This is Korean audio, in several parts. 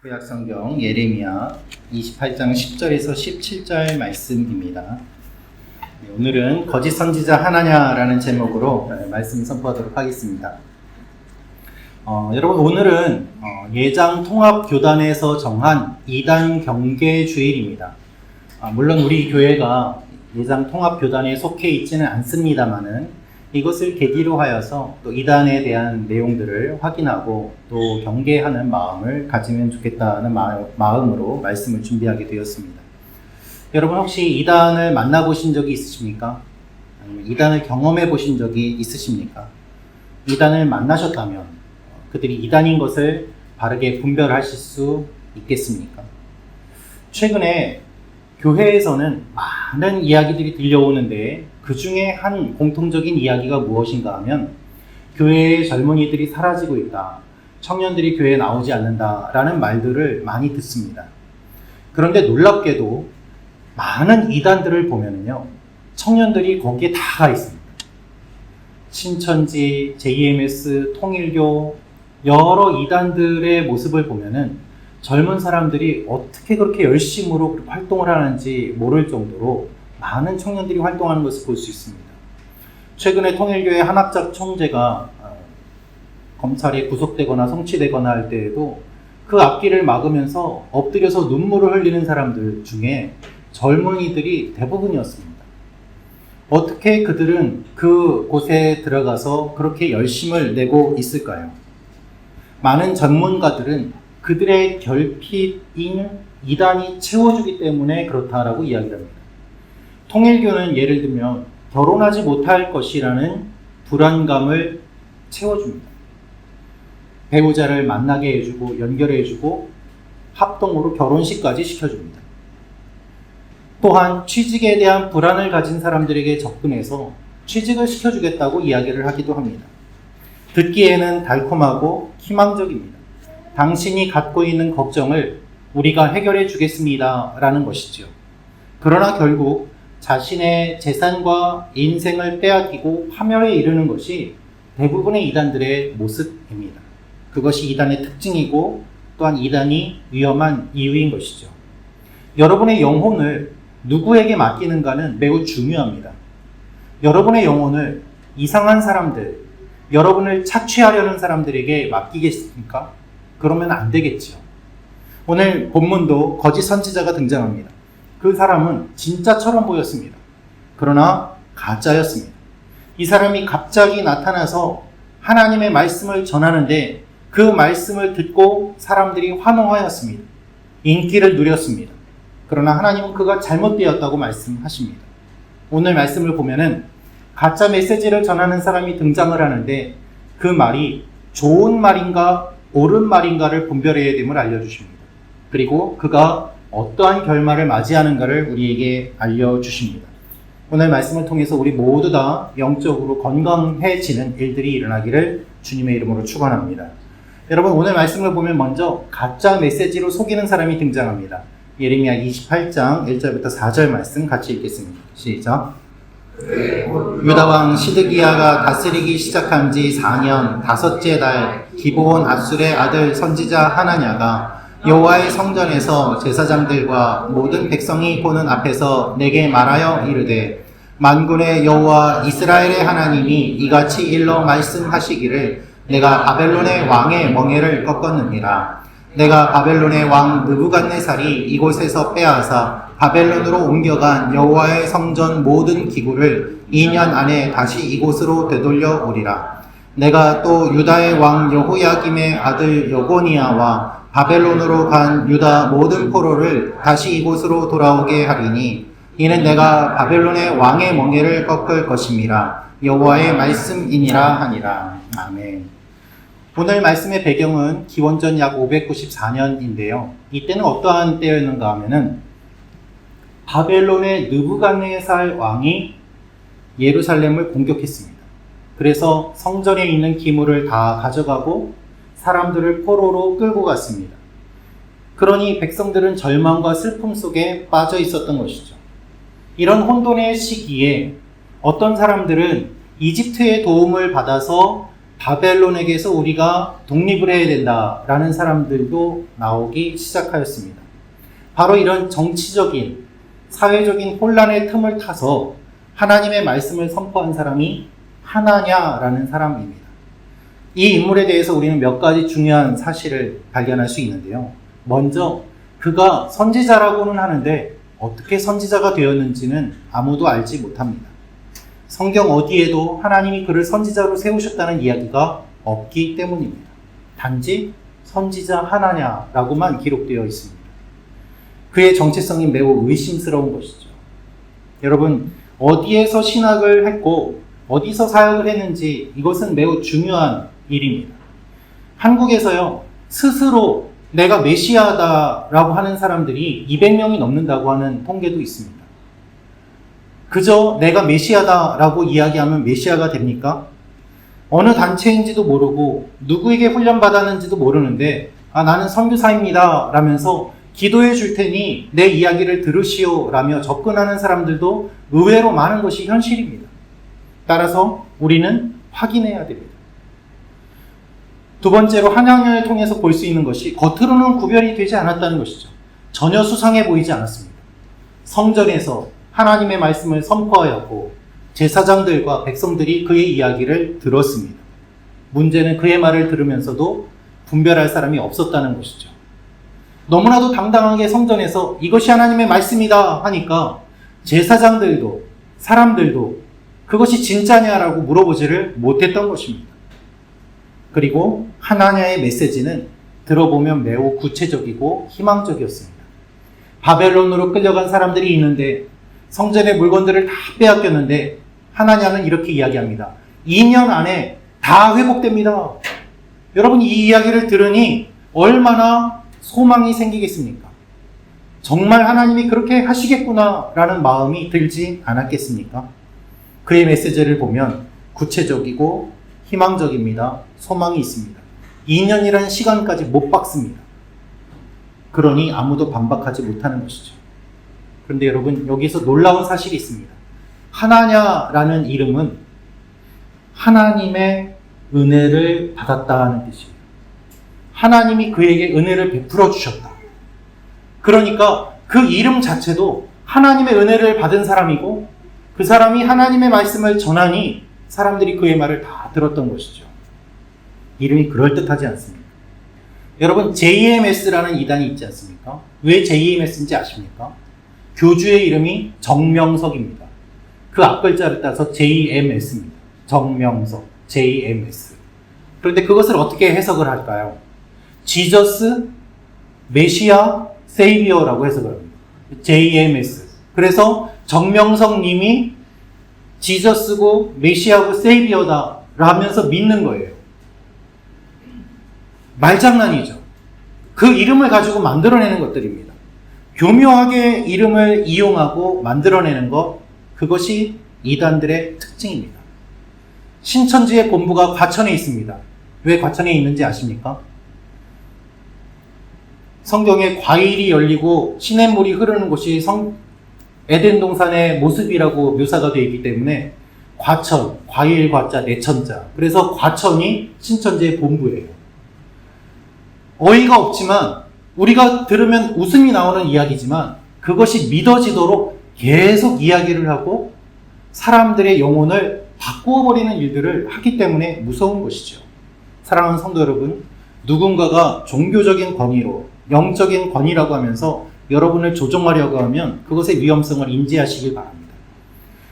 구약성경 예레미야 28장 10절에서 17절 말씀입니다. 오늘은 거짓 선지자 하나냐라는 제목으로 말씀 선포하도록 하겠습니다. 여러분, 오늘은 예장 통합교단에서 정한 이단 경계 주일입니다. 물론 우리 교회가 예장 통합교단에 속해 있지는 않습니다만은 이것을 계기로 하여서 또 이단에 대한 내용들을 확인하고 또 경계하는 마음을 가지면 좋겠다는 마음으로 말씀을 준비하게 되었습니다. 여러분, 혹시 이단을 만나보신 적이 있으십니까? 아니면 이단을 경험해 보신 적이 있으십니까? 이단을 만나셨다면 그들이 이단인 것을 바르게 분별하실 수 있겠습니까? 최근에 교회에서는 많은 이야기들이 들려오는데 그 중에 한 공통적인 이야기가 무엇인가 하면 교회의 젊은이들이 사라지고 있다, 청년들이 교회에 나오지 않는다라는 말들을 많이 듣습니다. 그런데 놀랍게도 많은 이단들을 보면요, 청년들이 거기에 다 가 있습니다. 신천지, JMS, 통일교, 여러 이단들의 모습을 보면은 젊은 사람들이 어떻게 그렇게 열심으로 활동을 하는지 모를 정도로 많은 청년들이 활동하는 것을 볼 수 있습니다. 최근에 통일교회 한학작 총재가 검찰에 구속되거나 송치되거나 할 때에도 그 앞길을 막으면서 엎드려서 눈물을 흘리는 사람들 중에 젊은이들이 대부분이었습니다. 어떻게 그들은 그 곳에 들어가서 그렇게 열심을 내고 있을까요? 많은 전문가들은 그들의 결핍인 이단이 채워주기 때문에 그렇다라고 이야기합니다. 통일교는 예를 들면 결혼하지 못할 것이라는 불안감을 채워줍니다. 배우자를 만나게 해주고 연결해주고 합동으로 결혼식까지 시켜줍니다. 또한 취직에 대한 불안을 가진 사람들에게 접근해서 취직을 시켜주겠다고 이야기를 하기도 합니다. 듣기에는 달콤하고 희망적입니다. 당신이 갖고 있는 걱정을 우리가 해결해 주겠습니다 라는 것이죠. 그러나 결국 자신의 재산과 인생을 빼앗기고 파멸에 이르는 것이 대부분의 이단들의 모습입니다. 그것이 이단의 특징이고 또한 이단이 위험한 이유인 것이죠. 여러분의 영혼을 누구에게 맡기는가는 매우 중요합니다. 여러분의 영혼을 이상한 사람들, 여러분을 착취하려는 사람들에게 맡기겠습니까? 그러면 안 되겠죠. 오늘 본문도 거짓 선지자가 등장합니다. 그 사람은 진짜처럼 보였습니다. 그러나 가짜였습니다. 이 사람이 갑자기 나타나서 하나님의 말씀을 전하는데 그 말씀을 듣고 사람들이 환호하였습니다. 인기를 누렸습니다. 그러나 하나님은 그가 잘못되었다고 말씀하십니다. 오늘 말씀을 보면은 가짜 메시지를 전하는 사람이 등장을 하는데 그 말이 좋은 말인가 옳은 말인가를 분별해야 됨을 알려주십니다. 그리고 그가 어떠한 결말을 맞이하는가를 우리에게 알려주십니다. 오늘 말씀을 통해서 우리 모두 다 영적으로 건강해지는 일들이 일어나기를 주님의 이름으로 축원합니다. 여러분, 오늘 말씀을 보면 먼저 가짜 메시지로 속이는 사람이 등장합니다. 예레미야 28장 1절부터 4절 말씀 같이 읽겠습니다. 시작. 유다왕 시드기야가 다스리기 시작한 지 4년 다섯째 달 기브온 앗술의 아들 선지자 하나냐가 여호와의 성전에서 제사장들과 모든 백성이 보는 앞에서 내게 말하여 이르되, 만군의 여호와 이스라엘의 하나님이 이같이 일러 말씀하시기를 내가 바벨론의 왕의 멍에를 꺾었느니라. 내가 바벨론의 왕 느부갓네살이 이곳에서 빼앗아 바벨론으로 옮겨간 여호와의 성전 모든 기구를 2년 안에 다시 이곳으로 되돌려 오리라. 내가 또 유다의 왕 여호야김의 아들 여고니아와 바벨론으로 간 유다 모든 포로를 다시 이곳으로 돌아오게 하리니 이는 내가 바벨론의 왕의 멍에를 꺾을 것임이라. 여호와의 말씀이니라 하니라. 아멘. 오늘 말씀의 배경은 기원전 약 594년인데요. 이때는 어떠한 때였는가 하면은 바벨론의 느부갓네살 왕이 예루살렘을 공격했습니다. 그래서 성전에 있는 기물을 다 가져가고 사람들을 포로로 끌고 갔습니다. 그러니 백성들은 절망과 슬픔 속에 빠져 있었던 것이죠. 이런 혼돈의 시기에 어떤 사람들은 이집트의 도움을 받아서 바벨론에게서 우리가 독립을 해야 된다라는 사람들도 나오기 시작하였습니다. 바로 이런 정치적인, 사회적인 혼란의 틈을 타서 하나님의 말씀을 선포한 사람이 하나냐라는 사람입니다. 이 인물에 대해서 우리는 몇 가지 중요한 사실을 발견할 수 있는데요. 먼저 그가 선지자라고는 하는데 어떻게 선지자가 되었는지는 아무도 알지 못합니다. 성경 어디에도 하나님이 그를 선지자로 세우셨다는 이야기가 없기 때문입니다. 단지 선지자 하나냐라고만 기록되어 있습니다. 그의 정체성이 매우 의심스러운 것이죠. 여러분, 어디에서 신학을 했고 어디서 사역을 했는지 이것은 매우 중요한 일입니다. 한국에서요, 스스로 내가 메시아다라고 하는 사람들이 200명이 넘는다고 하는 통계도 있습니다. 그저 내가 메시아다라고 이야기하면 메시아가 됩니까? 어느 단체인지도 모르고 누구에게 훈련받았는지도 모르는데 나는 선교사입니다 라면서 기도해 줄 테니 내 이야기를 들으시오 라며 접근하는 사람들도 의외로 많은 것이 현실입니다. 따라서 우리는 확인해야 됩니다. 두 번째로 한양을 통해서 볼 수 있는 것이 겉으로는 구별이 되지 않았다는 것이죠. 전혀 수상해 보이지 않았습니다. 성전에서 하나님의 말씀을 선포하였고 제사장들과 백성들이 그의 이야기를 들었습니다. 문제는 그의 말을 들으면서도 분별할 사람이 없었다는 것이죠. 너무나도 당당하게 성전에서 이것이 하나님의 말씀이다 하니까 제사장들도 사람들도 그것이 진짜냐라고 물어보지를 못했던 것입니다. 그리고 하나냐의 메시지는 들어보면 매우 구체적이고 희망적이었습니다. 바벨론으로 끌려간 사람들이 있는데 성전의 물건들을 다 빼앗겼는데 하나냐는 이렇게 이야기합니다. 2년 안에 다 회복됩니다. 여러분, 이 이야기를 들으니 얼마나 소망이 생기겠습니까? 정말 하나님이 그렇게 하시겠구나라는 마음이 들지 않았겠습니까? 그의 메시지를 보면 구체적이고 희망적입니다. 소망이 있습니다. 2년이라는 시간까지 못 박습니다. 그러니 아무도 반박하지 못하는 것이죠. 그런데 여러분, 여기서 놀라운 사실이 있습니다. 하나냐라는 이름은 하나님의 은혜를 받았다는 뜻이에요. 하나님이 그에게 은혜를 베풀어 주셨다. 그러니까 그 이름 자체도 하나님의 은혜를 받은 사람이고 그 사람이 하나님의 말씀을 전하니 사람들이 그의 말을 다 들었던 것이죠. 이름이 그럴듯하지 않습니까? 여러분, JMS라는 이단이 있지 않습니까? 왜 JMS인지 아십니까? 교주의 이름이 정명석입니다. 그 앞글자를 따서 JMS입니다. 정명석, JMS. 그런데 그것을 어떻게 해석을 할까요? 지저스, 메시아, 세이비어라고 해석을 합니다. JMS. 그래서 정명석 님이 지저스고 메시아고 세이비어다 라면서 믿는 거예요. 말장난이죠. 그 이름을 가지고 만들어내는 것들입니다. 교묘하게 이름을 이용하고 만들어내는 것, 그것이 이단들의 특징입니다. 신천지의 본부가 과천에 있습니다. 왜 과천에 있는지 아십니까? 성경에 과일이 열리고 시냇물이 흐르는 곳이 에덴 동산의 모습이라고 묘사가 되어 있기 때문에 과천, 과일 과자, 내천자. 그래서 과천이 신천지의 본부예요. 어이가 없지만 우리가 들으면 웃음이 나오는 이야기지만 그것이 믿어지도록 계속 이야기를 하고 사람들의 영혼을 바꾸어 버리는 일들을 하기 때문에 무서운 것이죠. 사랑하는 성도 여러분, 누군가가 종교적인 권위로 영적인 권위라고 하면서 여러분을 조종하려고 하면 그것의 위험성을 인지하시길 바랍니다.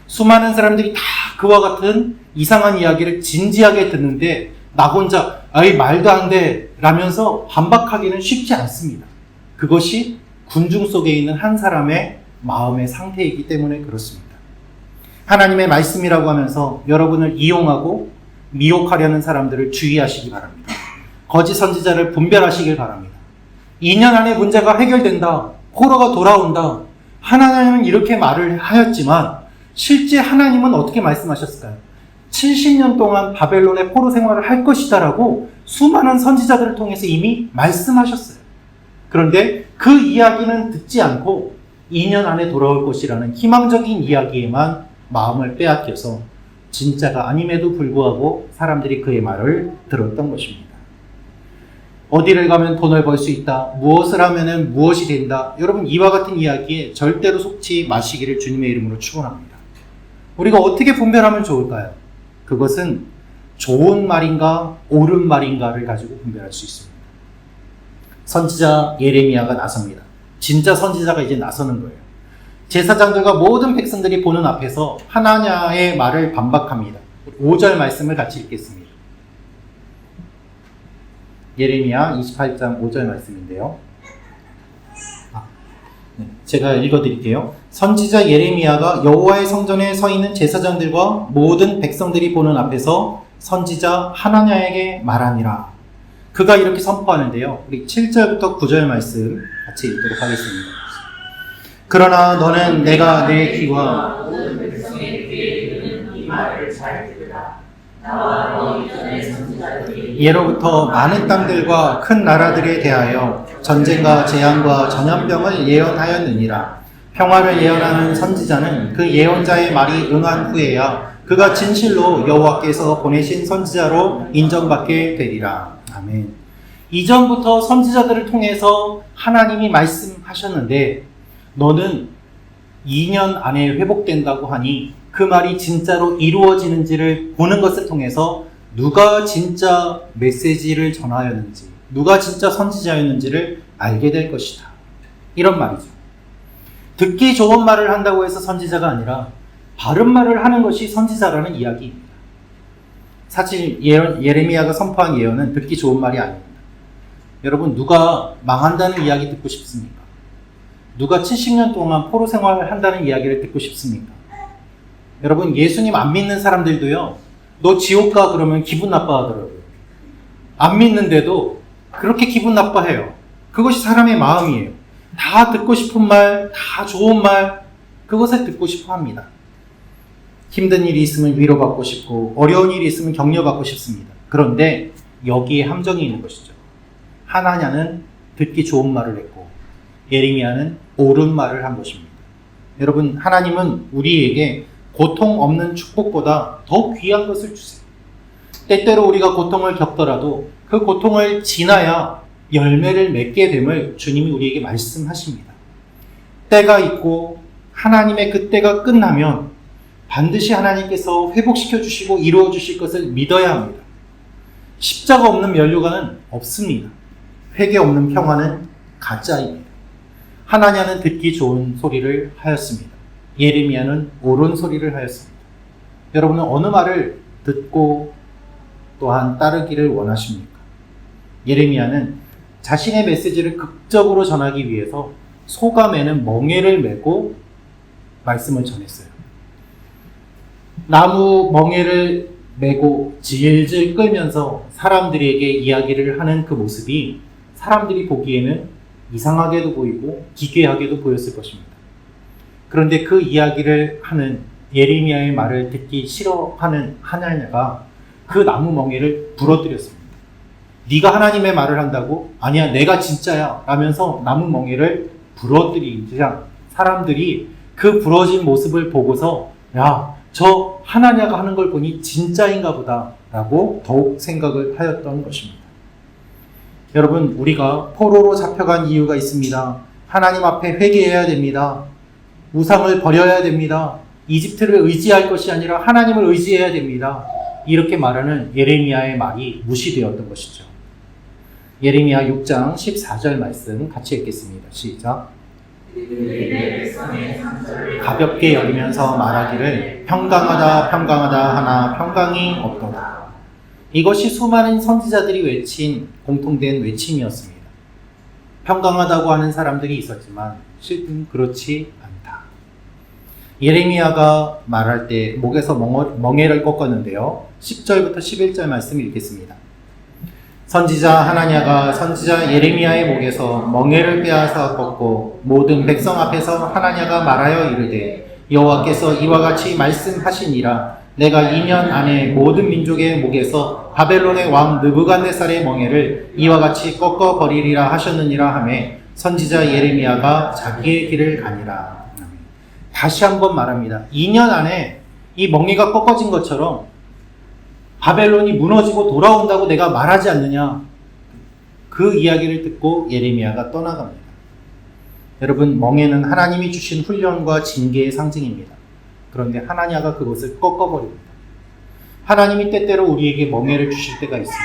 수많은 사람들이 다 그와 같은 이상한 이야기를 진지하게 듣는데 나 혼자 아이 말도 안 돼 라면서 반박하기는 쉽지 않습니다. 그것이 군중 속에 있는 한 사람의 마음의 상태이기 때문에 그렇습니다. 하나님의 말씀이라고 하면서 여러분을 이용하고 미혹하려는 사람들을 주의하시기 바랍니다. 거짓 선지자를 분별하시길 바랍니다. 2년 안에 문제가 해결된다. 포로가 돌아온다. 하나님은 이렇게 말을 하였지만 실제 하나님은 어떻게 말씀하셨을까요? 70년 동안 바벨론의 포로 생활을 할 것이다라고 수많은 선지자들을 통해서 이미 말씀하셨어요. 그런데 그 이야기는 듣지 않고 2년 안에 돌아올 것이라는 희망적인 이야기에만 마음을 빼앗겨서 진짜가 아님에도 불구하고 사람들이 그의 말을 들었던 것입니다. 어디를 가면 돈을 벌 수 있다. 무엇을 하면 무엇이 된다. 여러분, 이와 같은 이야기에 절대로 속지 마시기를 주님의 이름으로 축원합니다. 우리가 어떻게 분별하면 좋을까요? 그것은 좋은 말인가 옳은 말인가를 가지고 분별할 수 있습니다. 선지자 예레미야가 나섭니다. 진짜 선지자가 이제 나서는 거예요. 제사장들과 모든 백성들이 보는 앞에서 하나냐의 말을 반박합니다. 5절 말씀을 같이 읽겠습니다. 예레미야 28장 5절 말씀인데요. 제가 읽어드릴게요. 선지자 예레미야가 여호와의 성전에 서 있는 제사장들과 모든 백성들이 보는 앞에서 선지자 하나냐에게 말하니라. 그가 이렇게 선포하는데요. 우리 7절부터 9절 말씀 같이 읽도록 하겠습니다. 그러나 너는 내가 내 귀와 모든 백성의 귀에 이르는 이 말을 잘 들으라. 나와 너 이전의 선지자들이 예로부터 많은 땅들과 큰 나라들에 대하여 전쟁과 재앙과 전염병을 예언하였느니라. 평화를 예언하는 선지자는 그 예언자의 말이 응한 후에야 그가 진실로 여호와께서 보내신 선지자로 인정받게 되리라. 아멘. 이전부터 선지자들을 통해서 하나님이 말씀하셨는데 너는 2년 안에 회복된다고 하니 그 말이 진짜로 이루어지는지를 보는 것을 통해서 누가 진짜 메시지를 전하였는지, 누가 진짜 선지자였는지를 알게 될 것이다. 이런 말이죠. 듣기 좋은 말을 한다고 해서 선지자가 아니라 바른 말을 하는 것이 선지자라는 이야기입니다. 사실 예레미야가 선포한 예언은 듣기 좋은 말이 아닙니다. 여러분, 누가 망한다는 이야기 듣고 싶습니까? 누가 70년 동안 포로 생활을 한다는 이야기를 듣고 싶습니까? 여러분, 예수님 안 믿는 사람들도요, 너 지옥 가 그러면 기분 나빠하더라고요. 안 믿는데도 그렇게 기분 나빠해요. 그것이 사람의 마음이에요. 다 듣고 싶은 말, 다 좋은 말, 그것을 듣고 싶어 합니다. 힘든 일이 있으면 위로받고 싶고, 어려운 일이 있으면 격려받고 싶습니다. 그런데 여기에 함정이 있는 것이죠. 하나냐는 듣기 좋은 말을 했고, 예레미야는 옳은 말을 한 것입니다. 여러분, 하나님은 우리에게 고통 없는 축복보다 더 귀한 것을 주세요. 때때로 우리가 고통을 겪더라도 그 고통을 지나야 열매를 맺게 됨을 주님이 우리에게 말씀하십니다. 때가 있고 하나님의 그 때가 끝나면 반드시 하나님께서 회복시켜 주시고 이루어 주실 것을 믿어야 합니다. 십자가 없는 면류관은 없습니다. 회개 없는 평화는 가짜입니다. 하나냐는 듣기 좋은 소리를 하였습니다. 예레미야는 옳은 소리를 하였습니다. 여러분은 어느 말을 듣고 또한 따르기를 원하십니까? 예레미야는 자신의 메시지를 극적으로 전하기 위해서 소감에는 멍에를 메고 말씀을 전했어요. 나무 멍에를 메고 질질 끌면서 사람들에게 이야기를 하는 그 모습이 사람들이 보기에는 이상하게도 보이고 기괴하게도 보였을 것입니다. 그런데 그 이야기를 하는 예레미야의 말을 듣기 싫어하는 하나냐가 그 나무 멍에를 부러뜨렸습니다. 네가 하나님의 말을 한다고? 아니야, 내가 진짜야 라면서 나무 멍에를 부러뜨리자 사람들이 그 부러진 모습을 보고서 야, 저 하나냐가 하는 걸 보니 진짜인가 보다 라고 더욱 생각을 하였던 것입니다. 여러분, 우리가 포로로 잡혀간 이유가 있습니다. 하나님 앞에 회개해야 됩니다. 우상을 버려야 됩니다. 이집트를 의지할 것이 아니라 하나님을 의지해야 됩니다. 이렇게 말하는 예레미야의 말이 무시되었던 것이죠. 예레미야 6장 14절 말씀 같이 읽겠습니다. 시작. 가볍게 여기면서 말하기를 평강하다 평강하다 하나 평강이 없도다. 이것이 수많은 선지자들이 외친 공통된 외침이었습니다. 평강하다고 하는 사람들이 있었지만 실은 그렇지 않다. 예레미야가 말할 때 목에서 멍에를 꺾었는데요. 10절부터 11절 말씀 읽겠습니다. 선지자 하나냐가 선지자 예레미야의 목에서 멍에를 빼앗아 꺾고 모든 백성 앞에서 하나냐가 말하여 이르되 여호와께서 이와 같이 말씀하시니라. 내가 2년 안에 모든 민족의 목에서 바벨론의 왕 느부갓네살의 멍에를 이와 같이 꺾어 버리리라 하셨느니라 하매 선지자 예레미야가 자기의 길을 가니라. 다시 한번 말합니다. 2년 안에 이 멍에가 꺾어진 것처럼 바벨론이 무너지고 돌아온다고 내가 말하지 않느냐. 그 이야기를 듣고 예레미야가 떠나갑니다. 여러분, 멍에는 하나님이 주신 훈련과 징계의 상징입니다. 그런데 하나냐가 그것을 꺾어버립니다. 하나님이 때때로 우리에게 멍에를 주실 때가 있습니다.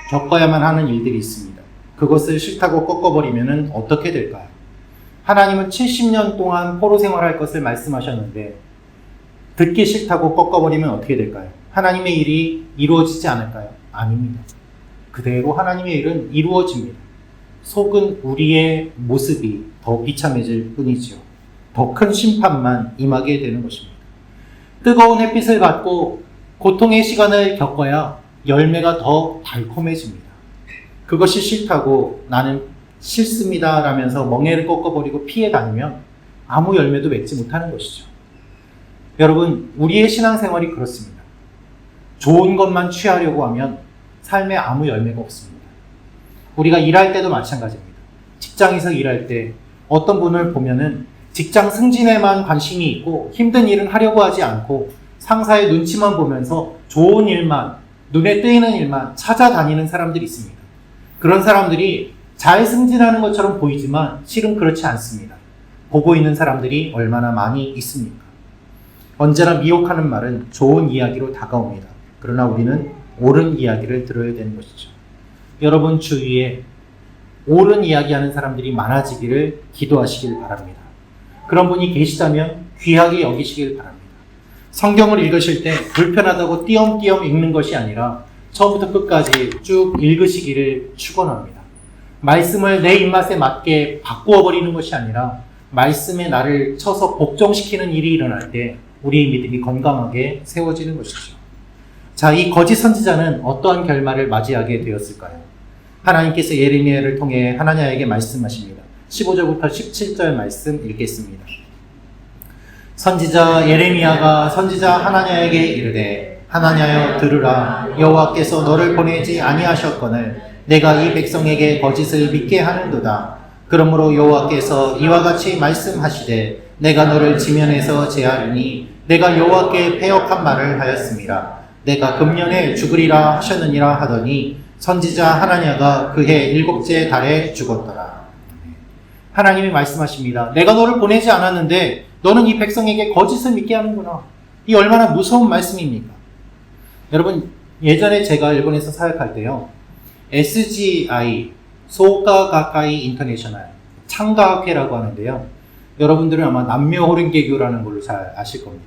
겪어야만 하는 일들이 있습니다. 그것을 싫다고 꺾어버리면 어떻게 될까요? 하나님은 70년 동안 포로 생활할 것을 말씀하셨는데 듣기 싫다고 꺾어버리면 어떻게 될까요? 하나님의 일이 이루어지지 않을까요? 아닙니다. 그대로 하나님의 일은 이루어집니다. 속은 우리의 모습이 더 비참해질 뿐이죠. 더 큰 심판만 임하게 되는 것입니다. 뜨거운 햇빛을 받고 고통의 시간을 겪어야 열매가 더 달콤해집니다. 그것이 싫다고 나는 싫습니다 라면서 멍에를 꺾어버리고 피해 다니면 아무 열매도 맺지 못하는 것이죠. 여러분, 우리의 신앙생활이 그렇습니다. 좋은 것만 취하려고 하면 삶에 아무 열매가 없습니다. 우리가 일할 때도 마찬가지입니다. 직장에서 일할 때 어떤 분을 보면은 직장 승진에만 관심이 있고 힘든 일은 하려고 하지 않고 상사의 눈치만 보면서 좋은 일만, 눈에 띄는 일만 찾아다니는 사람들이 있습니다. 그런 사람들이 잘 승진하는 것처럼 보이지만 실은 그렇지 않습니다. 보고 있는 사람들이 얼마나 많이 있습니까? 언제나 미혹하는 말은 좋은 이야기로 다가옵니다. 그러나 우리는 옳은 이야기를 들어야 되는 것이죠. 여러분 주위에 옳은 이야기하는 사람들이 많아지기를 기도하시길 바랍니다. 그런 분이 계시다면 귀하게 여기시길 바랍니다. 성경을 읽으실 때 불편하다고 띄엄띄엄 읽는 것이 아니라 처음부터 끝까지 쭉 읽으시기를 축원합니다. 말씀을 내 입맛에 맞게 바꾸어 버리는 것이 아니라 말씀에 나를 쳐서 복종시키는 일이 일어날 때 우리의 믿음이 건강하게 세워지는 것이죠. 자, 이 거짓 선지자는 어떠한 결말을 맞이하게 되었을까요? 하나님께서 예레미야를 통해 하나냐에게 말씀하십니다. 15절부터 17절 말씀 읽겠습니다. 선지자 예레미야가 선지자 하나냐에게 이르되 하나냐여 들으라. 여호와께서 너를 보내지 아니하셨거늘 내가 이 백성에게 거짓을 믿게 하는도다. 그러므로 여호와께서 이와 같이 말씀하시되 내가 너를 지면에서 제하리니 내가 여호와께 패역한 말을 하였습니다. 내가 금년에 죽으리라 하셨느니라 하더니 선지자 하나냐가 그해 7째 달에 죽었더라. 하나님이 말씀하십니다. 내가 너를 보내지 않았는데 너는 이 백성에게 거짓을 믿게 하는구나. 이 얼마나 무서운 말씀입니까? 여러분, 예전에 제가 일본에서 사역할 때요, SGI, 소가 가까이 인터내셔널, 창가학회라고 하는데요, 여러분들은 아마 남묘호륜개교라는 걸로 잘 아실 겁니다.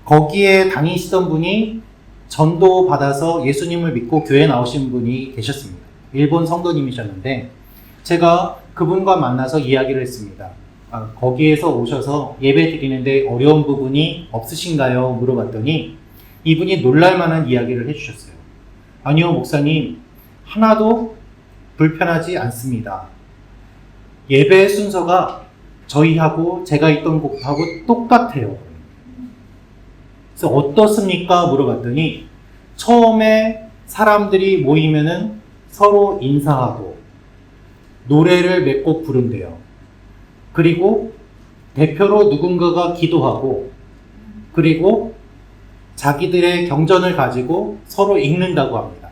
거기에 다니시던 분이 전도 받아서 예수님을 믿고 교회에 나오신 분이 계셨습니다. 일본 성도님이셨는데 제가 그분과 만나서 이야기를 했습니다. 거기에서 오셔서 예배 드리는데 어려운 부분이 없으신가요? 물어봤더니 이분이 놀랄만한 이야기를 해주셨어요. 아니요, 목사님, 하나도 불편하지 않습니다. 예배 순서가 저희하고 제가 있던 곳하고 똑같아요. 그래서 어떻습니까? 물어봤더니 처음에 사람들이 모이면은 서로 인사하고 노래를 몇 곡 부른대요. 그리고 대표로 누군가가 기도하고 그리고 자기들의 경전을 가지고 서로 읽는다고 합니다.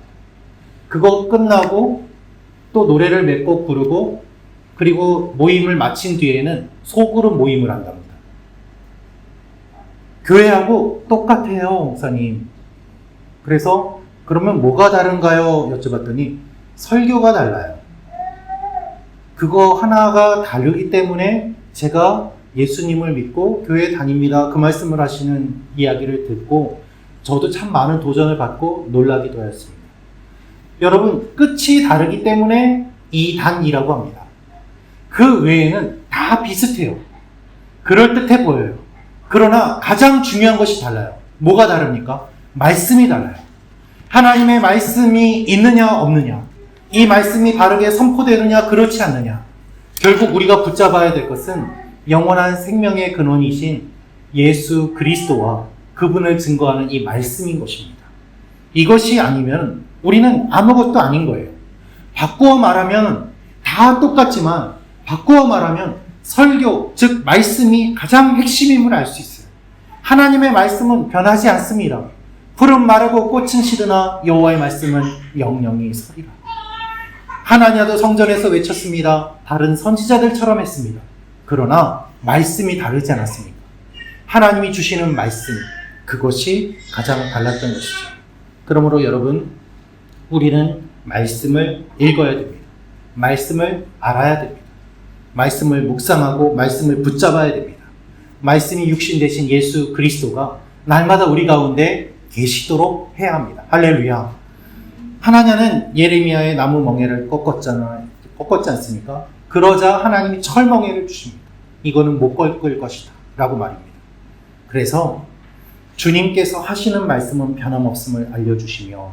그거 끝나고 또 노래를 몇 곡 부르고 그리고 모임을 마친 뒤에는 소그룹 모임을 한답니다. 교회하고 똑같아요, 목사님. 그래서 그러면 뭐가 다른가요? 여쭤봤더니 설교가 달라요. 그거 하나가 다르기 때문에 제가 예수님을 믿고 교회에 다닙니다. 그 말씀을 하시는 이야기를 듣고 저도 참 많은 도전을 받고 놀라기도 하였습니다. 여러분, 끝이 다르기 때문에 이단이라고 합니다. 그 외에는 다 비슷해요. 그럴듯해 보여요. 그러나 가장 중요한 것이 달라요. 뭐가 다릅니까? 말씀이 달라요. 하나님의 말씀이 있느냐 없느냐, 이 말씀이 바르게 선포되느냐 그렇지 않느냐. 결국 우리가 붙잡아야 될 것은 영원한 생명의 근원이신 예수 그리스도와 그분을 증거하는 이 말씀인 것입니다. 이것이 아니면 우리는 아무것도 아닌 거예요. 바꾸어 말하면 다 똑같지만 바꾸어 말하면 설교, 즉 말씀이 가장 핵심임을 알 수 있어요. 하나님의 말씀은 변하지 않습니다. 풀은 마르고 꽃은 시드나 여호와의 말씀은 영영이 서리라. 하나냐도 성전에서 외쳤습니다. 다른 선지자들처럼 했습니다. 그러나 말씀이 다르지 않았습니까? 하나님이 주시는 말씀, 그것이 가장 달랐던 것이죠. 그러므로 여러분, 우리는 말씀을 읽어야 됩니다. 말씀을 알아야 됩니다. 말씀을 묵상하고 말씀을 붙잡아야 됩니다. 말씀이 육신 되신 예수 그리스도가 날마다 우리 가운데 계시도록 해야 합니다. 할렐루야. 하나냐는 예레미야의 나무 멍에를 꺾었지 않습니까? 그러자 하나님이 철멍에를 주십니다. 이거는 못 꺾을 것이다 라고 말입니다. 그래서 주님께서 하시는 말씀은 변함없음을 알려주시며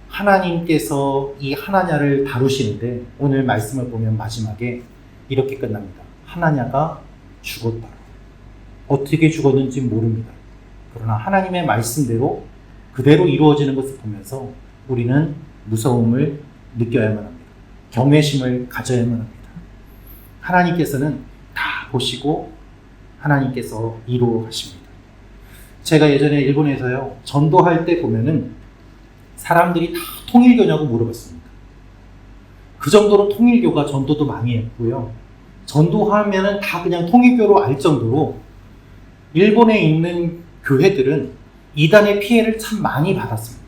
하나님께서 이 하나냐를 다루시는데 오늘 말씀을 보면 마지막에 이렇게 끝납니다. 하나냐가 죽었다. 어떻게 죽었는지 모릅니다. 그러나 하나님의 말씀대로 그대로 이루어지는 것을 보면서 우리는 무서움을 느껴야만 합니다. 경외심을 가져야만 합니다. 하나님께서는 다 보시고 하나님께서 이루어가십니다. 제가 예전에 일본에서요, 전도할 때 보면은 사람들이 다 통일교냐고 물어봤습니다. 그 정도로 통일교가 전도도 많이 했고요. 전도하면은 다 그냥 통일교로 알 정도로 일본에 있는 교회들은 이단의 피해를 참 많이 받았습니다.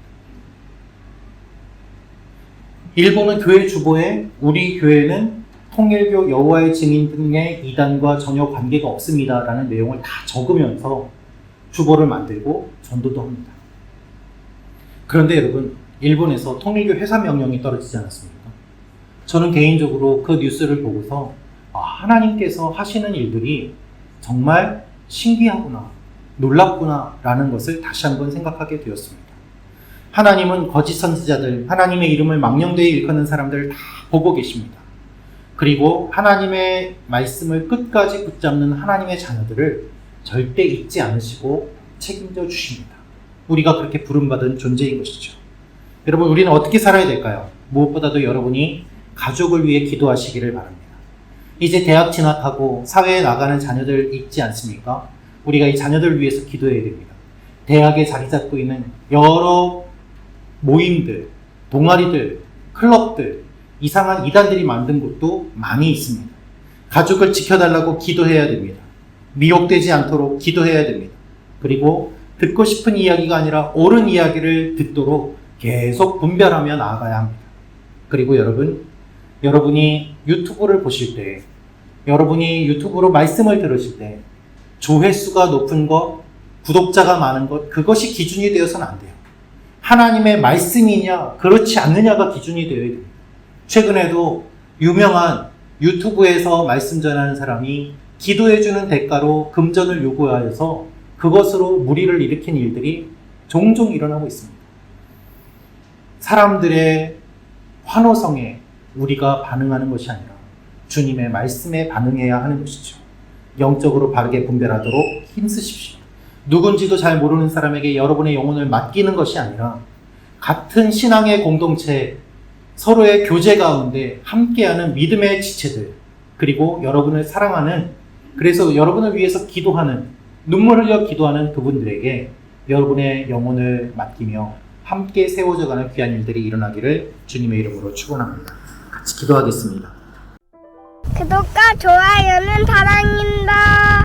일본은 교회 주보에 우리 교회는 통일교 여호와의 증인 등의 이단과 전혀 관계가 없습니다 라는 내용을 다 적으면서 주보를 만들고 전도도 합니다. 그런데 여러분, 일본에서 통일교 해산 명령이 떨어지지 않았습니까? 저는 개인적으로 그 뉴스를 보고서 하나님께서 하시는 일들이 정말 신기하구나, 놀랍구나 라는 것을 다시 한번 생각하게 되었습니다. 하나님은 거짓 선지자들, 하나님의 이름을 망령되이 일컫는 사람들을 다 보고 계십니다. 그리고 하나님의 말씀을 끝까지 붙잡는 하나님의 자녀들을 절대 잊지 않으시고 책임져 주십니다. 우리가 그렇게 부름받은 존재인 것이죠. 여러분, 우리는 어떻게 살아야 될까요? 무엇보다도 여러분이 가족을 위해 기도하시기를 바랍니다. 이제 대학 진학하고 사회에 나가는 자녀들 있지 않습니까? 우리가 이 자녀들을 위해서 기도해야 됩니다. 대학에 자리 잡고 있는 여러 모임들, 동아리들, 클럽들, 이상한 이단들이 만든 곳도 많이 있습니다. 가족을 지켜달라고 기도해야 됩니다. 미혹되지 않도록 기도해야 됩니다. 그리고 듣고 싶은 이야기가 아니라 옳은 이야기를 듣도록 계속 분별하며 나아가야 합니다. 그리고 여러분이 유튜브를 보실 때, 여러분이 유튜브로 말씀을 들으실 때 조회수가 높은 것, 구독자가 많은 것, 그것이 기준이 되어서는 안 돼요. 하나님의 말씀이냐 그렇지 않느냐가 기준이 되어야 됩니다. 최근에도 유명한 유튜브에서 말씀 전하는 사람이 기도해주는 대가로 금전을 요구하여서 그것으로 무리를 일으킨 일들이 종종 일어나고 있습니다. 사람들의 환호성에 우리가 반응하는 것이 아니라 주님의 말씀에 반응해야 하는 것이죠. 영적으로 바르게 분별하도록 힘쓰십시오. 누군지도 잘 모르는 사람에게 여러분의 영혼을 맡기는 것이 아니라 같은 신앙의 공동체, 서로의 교제 가운데 함께하는 믿음의 지체들, 그리고 여러분을 사랑하는, 그래서 여러분을 위해서 기도하는, 눈물 흘려 기도하는 그분들에게 여러분의 영혼을 맡기며 함께 세워져가는 귀한 일들이 일어나기를 주님의 이름으로 축원합니다. 같이 기도하겠습니다. 구독과 좋아요는 사랑입니다.